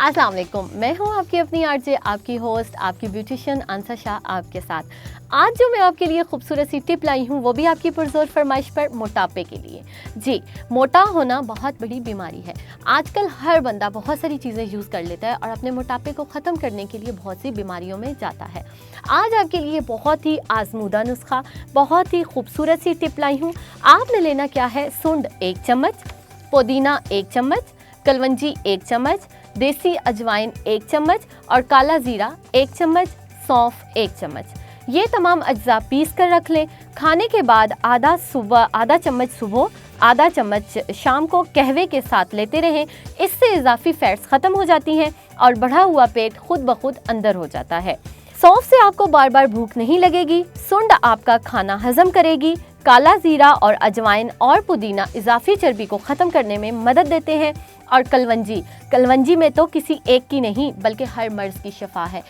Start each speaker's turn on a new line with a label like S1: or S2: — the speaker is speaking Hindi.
S1: अस्सलाम वालेकुम, मैं हूँ आपकी अपनी आरजे, आपकी होस्ट, आपकी ब्यूटिशियन अंसा शाह आपके साथ। आज जो मैं आपके लिए खूबसूरत सी टिप लाई हूँ वो भी आपकी पुरजोर फरमाइश पर, मोटापे के लिए। जी, मोटा होना बहुत बड़ी बीमारी है। आजकल हर बंदा बहुत सारी चीज़ें यूज़ कर लेता है और अपने मोटापे को ख़त्म करने के लिए बहुत सी बीमारियों में जाता है। आज आपके लिए बहुत ही आजमूदा नुस्खा, बहुत ही खूबसूरत सी टिप लाई हूँ। आपने लेना क्या है, सूंड 1 चम्मच, पुदीना 1 चम्मच, कलवंजी 1 चम्मच, देसी अजवाइन 1 चम्मच और काला ज़ीरा 1 चम्मच, सौंफ 1 चम्मच। ये तमाम अज्जा पीस कर रख लें। खाने के बाद आधा चम्मच सुबह, आधा चम्मच शाम को कहवे के साथ लेते रहें। इससे इजाफी फैट्स ख़त्म हो जाती हैं और बढ़ा हुआ पेट खुद ब खुद अंदर हो जाता है। सौंफ से आपको बार बार भूख नहीं लगेगी, सुंड आपका खाना हजम करेगी। काला जीरा और अजवाइन और पुदीना इजाफी चर्बी को ख़त्म करने में मदद देते हैं। और कलवंजी में तो किसी एक की नहीं बल्कि हर मर्ज़ की शिफा है।